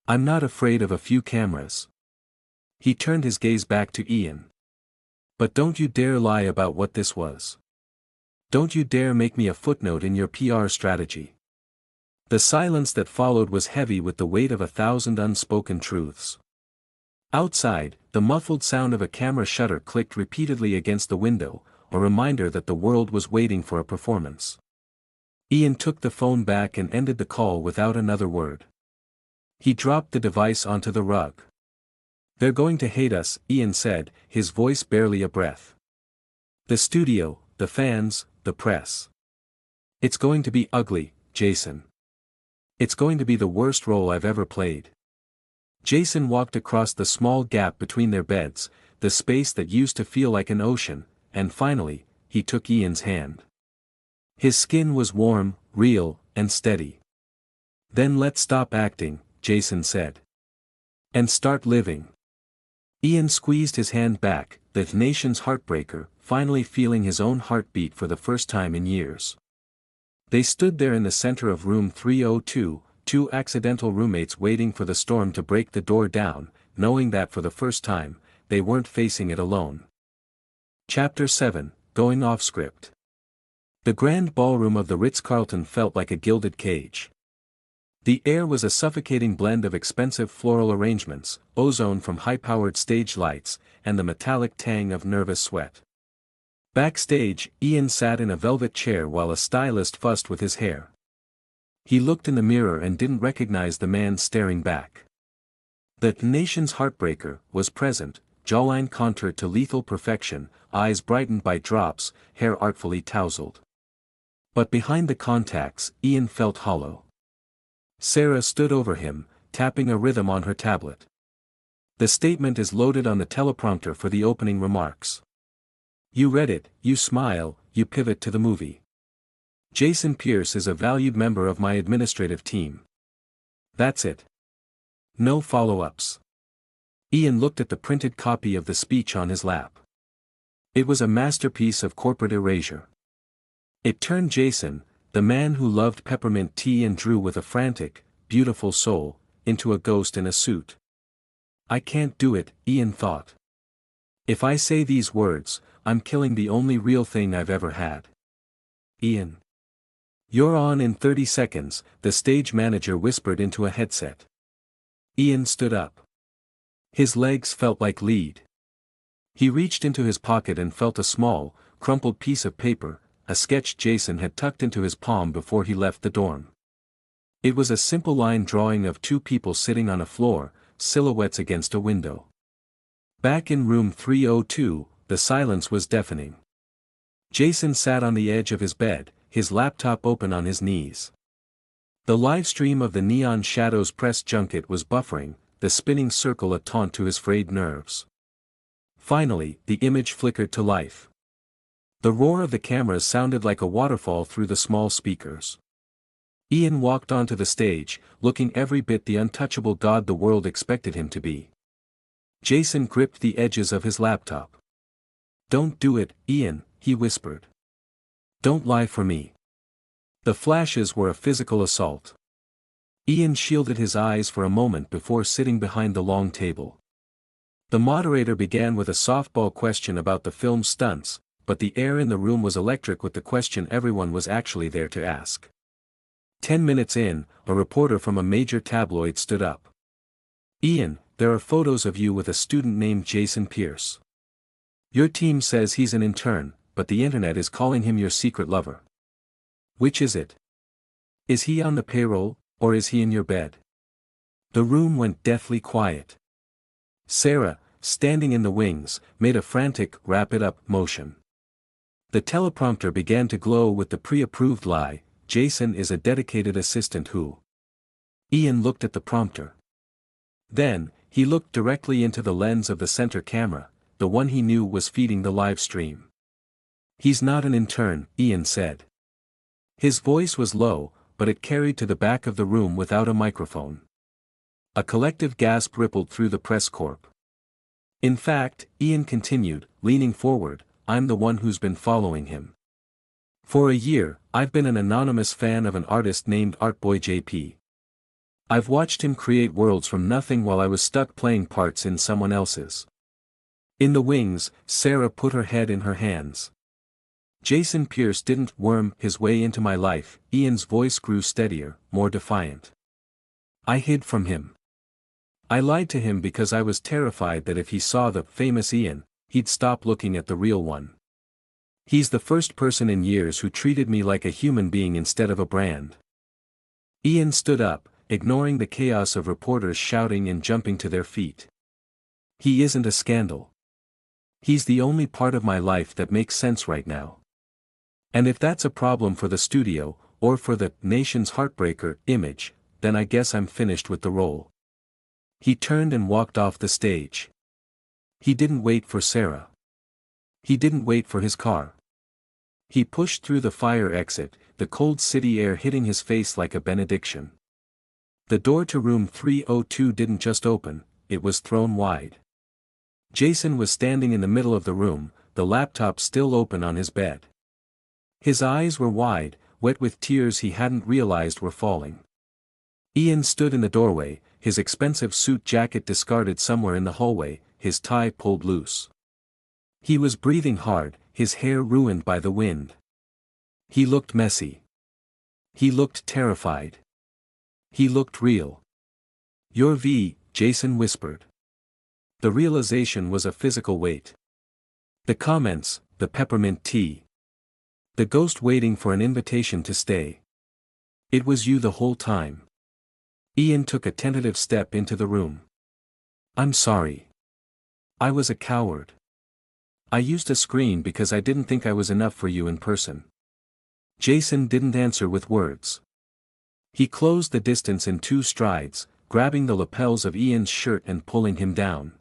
I'm not afraid of a few cameras. He turned his gaze back to Ian. But don't you dare lie about what this was. Don't you dare make me a footnote in your PR strategy. The silence that followed was heavy with the weight of 1,000 unspoken truths. Outside, the muffled sound of a camera shutter clicked repeatedly against the window, a reminder that the world was waiting for a performance. Ian took the phone back and ended the call without another word. He dropped the device onto the rug. They're going to hate us, Ian said, his voice barely a breath. The studio, the fans, the press. It's going to be ugly, Jason. It's going to be the worst role I've ever played. Jason walked across the small gap between their beds, the space that used to feel like an ocean, and finally, he took Ian's hand. His skin was warm, real, and steady. Then let's stop acting, Jason said. And start living. Ian squeezed his hand back, the nation's heartbreaker, finally feeling his own heartbeat for the first time in years. They stood there in the center of room 302, two accidental roommates waiting for the storm to break the door down, knowing that for the first time, they weren't facing it alone. Chapter 7, Going Off Script. The grand ballroom of the Ritz-Carlton felt like a gilded cage. The air was a suffocating blend of expensive floral arrangements, ozone from high-powered stage lights, and the metallic tang of nervous sweat. Backstage, Ian sat in a velvet chair while a stylist fussed with his hair. He looked in the mirror and didn't recognize the man staring back. The nation's heartbreaker was present, jawline contoured to lethal perfection, eyes brightened by drops, hair artfully tousled. But behind the contacts, Ian felt hollow. Sarah stood over him, tapping a rhythm on her tablet. The statement is loaded on the teleprompter for the opening remarks. You read it, you smile, you pivot to the movie. Jason Pierce is a valued member of my administrative team. That's it. No follow-ups. Ian looked at the printed copy of the speech on his lap. It was a masterpiece of corporate erasure. It turned Jason, the man who loved peppermint tea and drew with a frantic, beautiful soul, into a ghost in a suit. I can't do it, Ian thought. If I say these words, I'm killing the only real thing I've ever had. Ian. You're on in 30 seconds, the stage manager whispered into a headset. Ian stood up. His legs felt like lead. He reached into his pocket and felt a small, crumpled piece of paper, a sketch Jason had tucked into his palm before he left the dorm. It was a simple line drawing of two people sitting on a floor, silhouettes against a window. Back in room 302, the silence was deafening. Jason sat on the edge of his bed, his laptop open on his knees. The live stream of the Neon Shadows press junket was buffering, the spinning circle a taunt to his frayed nerves. Finally, the image flickered to life. The roar of the cameras sounded like a waterfall through the small speakers. Ian walked onto the stage, looking every bit the untouchable god the world expected him to be. Jason gripped the edges of his laptop. "Don't do it, Ian," he whispered. "Don't lie for me." The flashes were a physical assault. Ian shielded his eyes for a moment before sitting behind the long table. The moderator began with a softball question about the film's stunts, but the air in the room was electric with the question everyone was actually there to ask. 10 minutes in, a reporter from a major tabloid stood up. "Ian, there are photos of you with a student named Jason Pierce. Your team says he's an intern, but the internet is calling him your secret lover. Which is it? Is he on the payroll, or is he in your bed?" The room went deathly quiet. Sarah, standing in the wings, made a frantic "wrap it up" motion. The teleprompter began to glow with the pre-approved lie, "Jason is a dedicated assistant who." Ian looked at the prompter. Then, he looked directly into the lens of the center camera, the one he knew was feeding the live stream. "He's not an intern," Ian said. His voice was low, but it carried to the back of the room without a microphone. A collective gasp rippled through the press corps. "In fact," Ian continued, leaning forward, "I'm the one who's been following him. For a year, I've been an anonymous fan of an artist named Artboy JP. I've watched him create worlds from nothing while I was stuck playing parts in someone else's." In the wings, Sarah put her head in her hands. "Jason Pierce didn't worm his way into my life," Ian's voice grew steadier, more defiant. "I hid from him. I lied to him because I was terrified that if he saw the famous Ian, he'd stop looking at the real one. He's the first person in years who treated me like a human being instead of a brand." Ian stood up, ignoring the chaos of reporters shouting and jumping to their feet. "He isn't a scandal. He's the only part of my life that makes sense right now. And if that's a problem for the studio, or for the nation's Heartbreaker image, then I guess I'm finished with the role." He turned and walked off the stage. He didn't wait for Sarah. He didn't wait for his car. He pushed through the fire exit, the cold city air hitting his face like a benediction. The door to room 302 didn't just open, it was thrown wide. Jason was standing in the middle of the room, the laptop still open on his bed. His eyes were wide, wet with tears he hadn't realized were falling. Ian stood in the doorway, his expensive suit jacket discarded somewhere in the hallway, his tie pulled loose. He was breathing hard, his hair ruined by the wind. He looked messy. He looked terrified. He looked real. "You're V," Jason whispered. The realization was a physical weight. The comments, the peppermint tea. The ghost waiting for an invitation to stay. "It was you the whole time." Ian took a tentative step into the room. "I'm sorry. I was a coward. I used a screen because I didn't think I was enough for you in person." Jason didn't answer with words. He closed the distance in 2 strides, grabbing the lapels of Ian's shirt and pulling him down.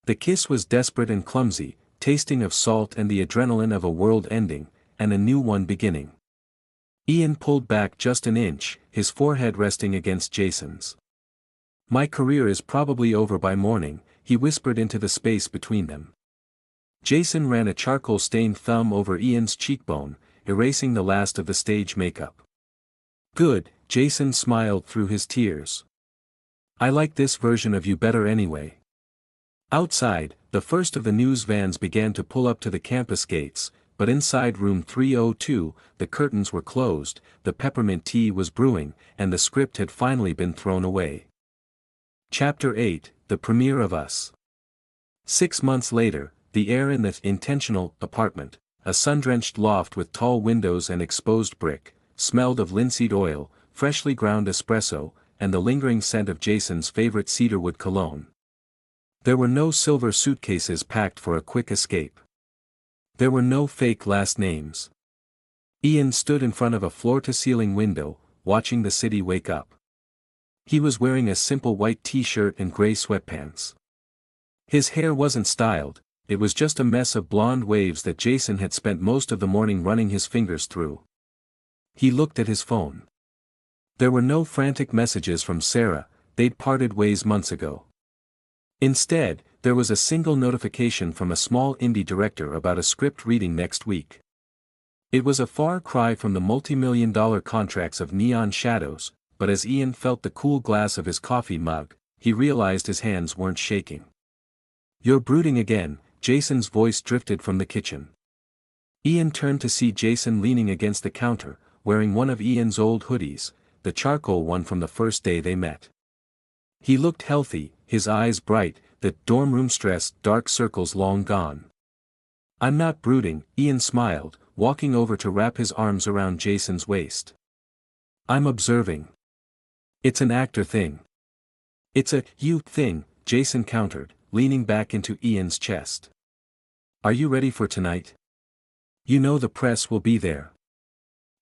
The kiss was desperate and clumsy, tasting of salt and the adrenaline of a world ending, and a new one beginning. Ian pulled back just an inch, his forehead resting against Jason's. "My career is probably over by morning," he whispered into the space between them. Jason ran a charcoal-stained thumb over Ian's cheekbone, erasing the last of the stage makeup. "Good," Jason smiled through his tears. "I like this version of you better anyway." Outside, the first of the news vans began to pull up to the campus gates, but inside room 302, the curtains were closed, the peppermint tea was brewing, and the script had finally been thrown away. Chapter 8, The Premiere of Us. 6 months later, the air in the intentional apartment, a sun-drenched loft with tall windows and exposed brick, smelled of linseed oil, freshly ground espresso, and the lingering scent of Jason's favorite cedarwood cologne. There were no silver suitcases packed for a quick escape. There were no fake last names. Ian stood in front of a floor-to-ceiling window, watching the city wake up. He was wearing a simple white t-shirt and gray sweatpants. His hair wasn't styled, it was just a mess of blonde waves that Jason had spent most of the morning running his fingers through. He looked at his phone. There were no frantic messages from Sarah, they'd parted ways months ago. Instead, there was a single notification from a small indie director about a script reading next week. It was a far cry from the multi-million-dollar contracts of Neon Shadows, but as Ian felt the cool glass of his coffee mug, he realized his hands weren't shaking. "You're brooding again," Jason's voice drifted from the kitchen. Ian turned to see Jason leaning against the counter, wearing one of Ian's old hoodies, the charcoal one from the first day they met. He looked healthy, his eyes bright, the dorm room stress dark circles long gone. "I'm not brooding," Ian smiled, walking over to wrap his arms around Jason's waist. "I'm observing. It's an actor thing." "It's a you thing," Jason countered, leaning back into Ian's chest. "Are you ready for tonight? You know the press will be there."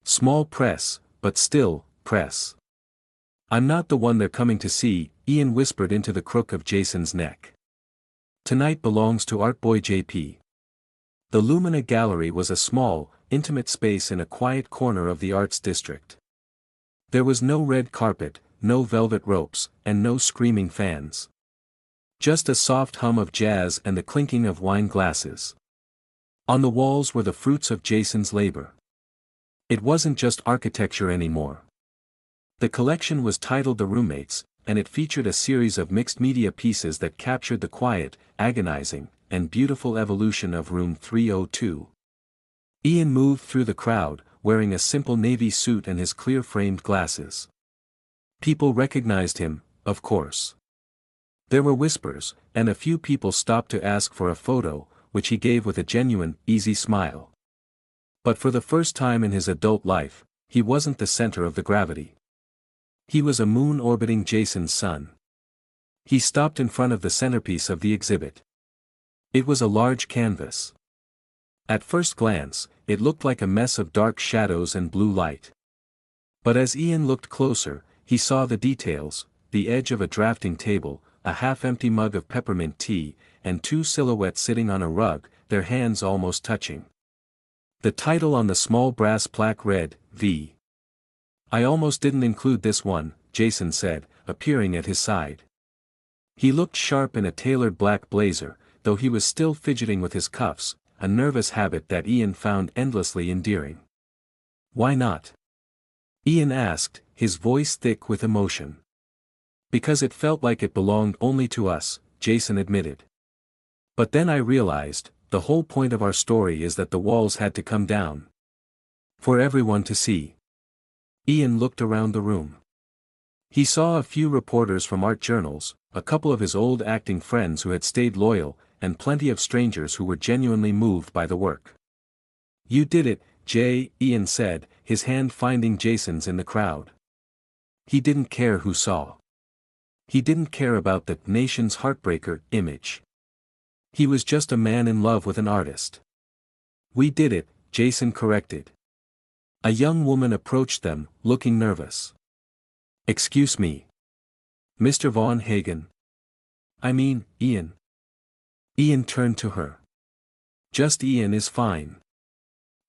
"Small press, but still, press." "I'm not the one they're coming to see," Ian whispered into the crook of Jason's neck. "Tonight belongs to Art Boy JP. The Lumina Gallery was a small, intimate space in a quiet corner of the arts district. There was no red carpet, no velvet ropes, and no screaming fans. Just a soft hum of jazz and the clinking of wine glasses. On the walls were the fruits of Jason's labor. It wasn't just architecture anymore. The collection was titled The Roommates, and it featured a series of mixed media pieces that captured the quiet, agonizing, and beautiful evolution of Room 302. Ian moved through the crowd, wearing a simple navy suit and his clear-framed glasses. People recognized him, of course. There were whispers, and a few people stopped to ask for a photo, which he gave with a genuine, easy smile. But for the first time in his adult life, he wasn't the center of the gravity. He was a moon orbiting Jason's sun. He stopped in front of the centerpiece of the exhibit. It was a large canvas. At first glance, it looked like a mess of dark shadows and blue light. But as Ian looked closer, he saw the details: the edge of a drafting table, a half-empty mug of peppermint tea, and two silhouettes sitting on a rug, their hands almost touching. The title on the small brass plaque read, V. "I almost didn't include this one," Jason said, appearing at his side. He looked sharp in a tailored black blazer, though he was still fidgeting with his cuffs, a nervous habit that Ian found endlessly endearing. "Why not?" Ian asked, his voice thick with emotion. "Because it felt like it belonged only to us," Jason admitted. "But then I realized, the whole point of our story is that the walls had to come down. For everyone to see." Ian looked around the room. He saw a few reporters from art journals, a couple of his old acting friends who had stayed loyal, and plenty of strangers who were genuinely moved by the work. "You did it, Jay," Ian said, his hand finding Jason's in the crowd. He didn't care who saw. He didn't care about the nation's Heartbreaker image. He was just a man in love with an artist. "We did it," Jason corrected. A young woman approached them, looking nervous. "Excuse me. Mr. Von Hagen?" "I mean, Ian." Ian turned to her. "Just Ian is fine.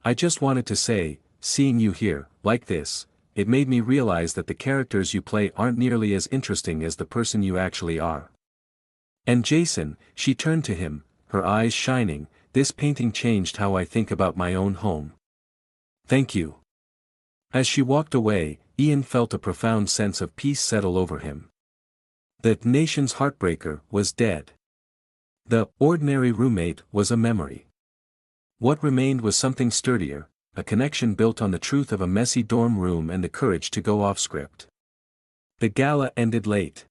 I just wanted to say, seeing you here, like this, it made me realize that the characters you play aren't nearly as interesting as the person you actually are. And Jason," she turned to him, her eyes shining, "this painting changed how I think about my own home. Thank you." As she walked away, Ian felt a profound sense of peace settle over him. The nation's Heartbreaker was dead. The ordinary roommate was a memory. What remained was something sturdier, a connection built on the truth of a messy dorm room and the courage to go off script. The gala ended late.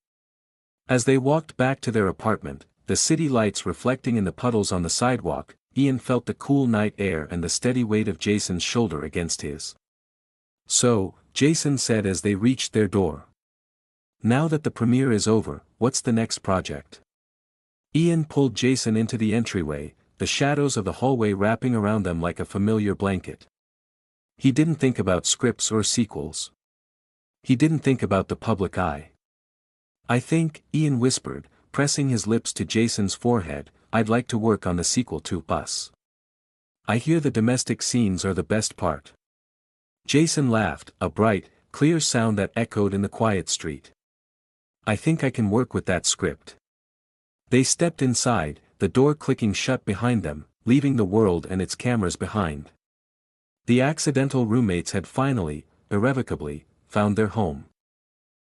As they walked back to their apartment, the city lights reflecting in the puddles on the sidewalk, Ian felt the cool night air and the steady weight of Jason's shoulder against his. "So," Jason said as they reached their door. "Now that the premiere is over, what's the next project?" Ian pulled Jason into the entryway, the shadows of the hallway wrapping around them like a familiar blanket. He didn't think about scripts or sequels. He didn't think about the public eye. "I think," Ian whispered, pressing his lips to Jason's forehead, "I'd like to work on the sequel to Us. I hear the domestic scenes are the best part." Jason laughed, a bright, clear sound that echoed in the quiet street. "I think I can work with that script." They stepped inside, the door clicking shut behind them, leaving the world and its cameras behind. The accidental roommates had finally, irrevocably, found their home.